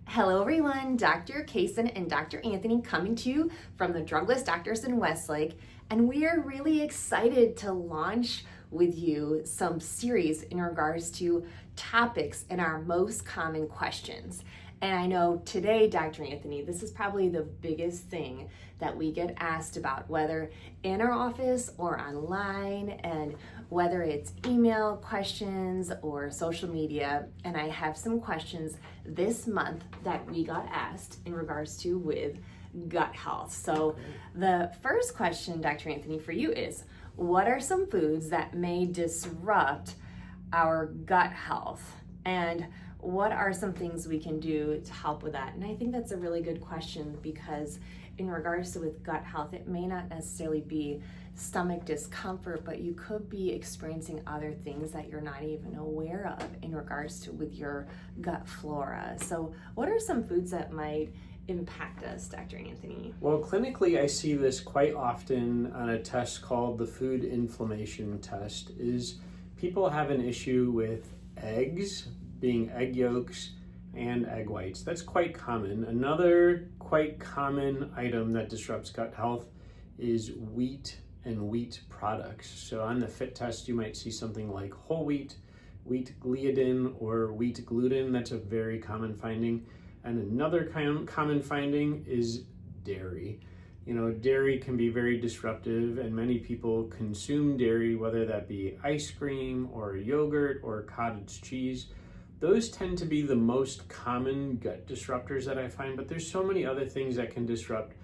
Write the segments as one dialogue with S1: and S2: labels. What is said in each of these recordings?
S1: Hello everyone, Dr. Kaysen and Dr. Anthony coming to you from the Drugless Doctors in Westlake, and we are really excited to launch with you some series in regards to topics and our most common questions. And I know today, Dr. Anthony, this is probably the biggest thing that we get asked about, whether in our office or online, and whether it's email questions or social media. And I have some questions this month that we got asked in regards to with gut health. So the first question, Dr. Anthony, for you is, what are some foods that may disrupt our gut health? And what are some things we can do to help with that? And I think that's a really good question, because in regards to with gut health, it may not necessarily be stomach discomfort, but you could be experiencing other things that you're not even aware of in regards to with your gut flora. So what are some foods that might impact us, Dr. Anthony?
S2: Well, clinically, I see this quite often on a test called the food inflammation test. Is people have an issue with eggs, being egg yolks and egg whites. That's quite common. Another quite common item that disrupts gut health is wheat and wheat products. So on the FIT test, you might see something like whole wheat, wheat gliadin, or wheat gluten. That's a very common finding. And another common finding is dairy. You know, dairy can be very disruptive, and many people consume dairy, whether that be ice cream or yogurt or cottage cheese. Those tend to be the most common gut disruptors that I find, but there's so many other things that can disrupt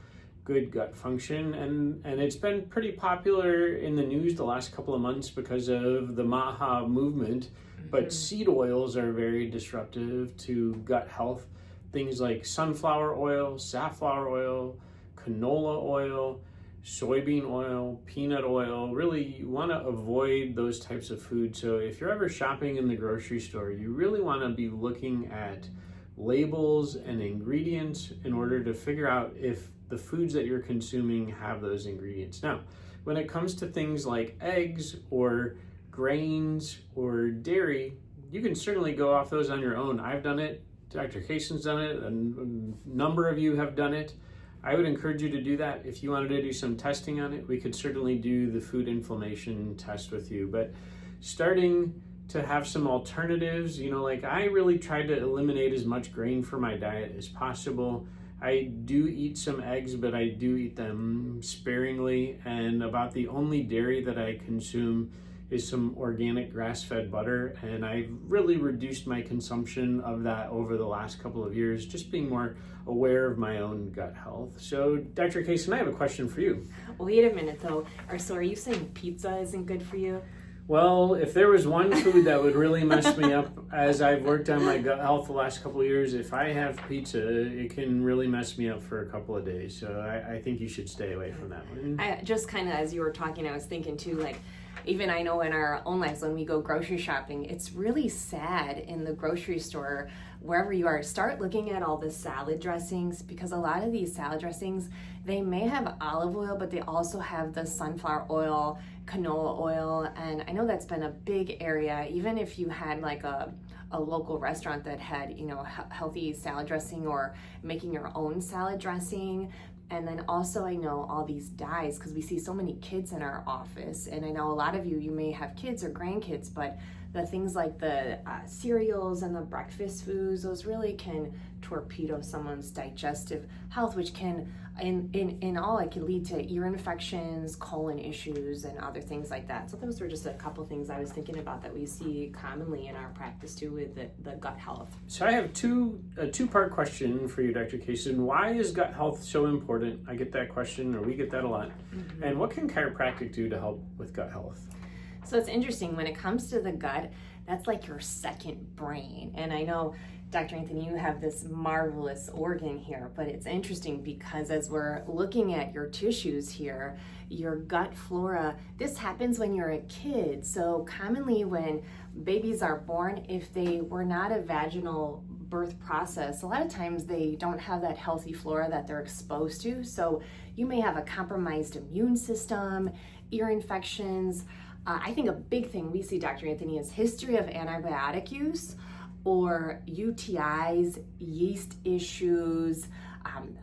S2: good gut function, and it's been pretty popular in the news the last couple of months because of the MAHA movement. But seed oils are very disruptive to gut health. Things like sunflower oil, safflower oil, canola oil, soybean oil, peanut oil. Really, you want to avoid those types of foods. So if you're ever shopping in the grocery store, you really want to be looking at labels and ingredients in order to figure out if the foods that you're consuming have those ingredients. Now, when it comes to things like eggs or grains or dairy, you can certainly go off those on your own. I've done it. Dr. Kaysen's done it. A number of you have done it. I would encourage you to do that. If you wanted to do some testing on it, we could certainly do the food inflammation test with you. But starting to have some alternatives, like I really tried to eliminate as much grain from my diet as possible. I do eat some eggs, but I do eat them sparingly. And about the only dairy that I consume is some organic grass-fed butter, and I've really reduced my consumption of that over the last couple of years, just being more aware of my own gut health. So, Dr. Kaysen, I have a question for you.
S1: Wait a minute though. So are you saying pizza isn't good for you?
S2: Well, if there was one food that would really mess me up as I've worked on my gut health the last couple of years, if I have pizza, it can really mess me up for a couple of days. So I think you should stay away from that one.
S1: I just kind of, as you were talking, I was thinking too, like, even I know in our own lives when we go grocery shopping, it's really sad in the grocery store, wherever you are, start looking at all the salad dressings, because a lot of these salad dressings, they may have olive oil, but they also have the sunflower oil, canola oil, and I know that's been a big area. Even if you had like a local restaurant that had, healthy salad dressing, or making your own salad dressing. And then also I know all these dyes, because we see so many kids in our office, and I know a lot of you may have kids or grandkids, but the things like the cereals and the breakfast foods, those really can torpedo someone's digestive health, which can, in all, it can lead to ear infections, colon issues, and other things like that. So those were just a couple things I was thinking about that we see commonly in our practice too with the gut health.
S2: So I have a two-part question for you, Dr. Kaysen. Why is gut health so important? I get that question, or we get that a lot. Mm-hmm. And what can chiropractic do to help with gut health?
S1: So it's interesting, when it comes to the gut, that's like your second brain. And I know, Dr. Anthony, you have this marvelous organ here, but it's interesting because as we're looking at your tissues here, your gut flora, this happens when you're a kid. So commonly when babies are born, if they were not a vaginal birth process, a lot of times they don't have that healthy flora that they're exposed to. So you may have a compromised immune system, ear infections. I think a big thing we see, Dr. Anthony, is history of antibiotic use, or UTIs, yeast issues,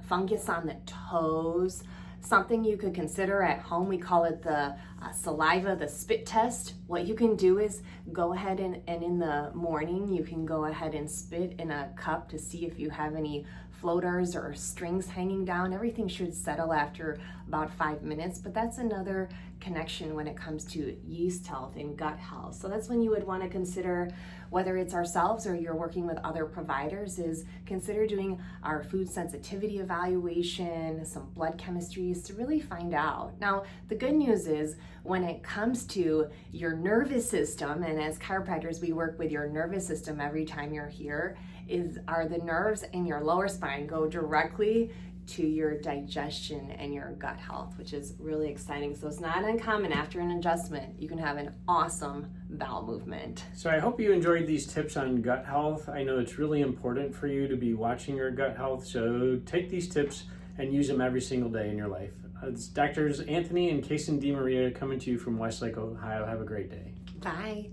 S1: fungus on the toes. Something you could consider at home, we call it the saliva, the spit test. What you can do is go ahead and in the morning, you can go ahead and spit in a cup to see if you have any floaters or strings hanging down. Everything should settle after about 5 minutes, but that's another connection when it comes to yeast health and gut health. So that's when you would want to consider, whether it's ourselves or you're working with other providers, is consider doing our food sensitivity evaluation, some blood chemistries to really find out. Now, the good news is when it comes to your nervous system, and as chiropractors, we work with your nervous system every time you're here, are the nerves in your lower spine go directly to your digestion and your gut health, which is really exciting. So it's not uncommon after an adjustment, you can have an awesome bowel movement.
S2: So I hope you enjoyed these tips on gut health. I know it's really important for you to be watching your gut health, so take these tips and use them every single day in your life. It's Doctors Anthony and Kaysen DeMaria coming to you from Westlake, Ohio. Have a great day.
S1: Bye.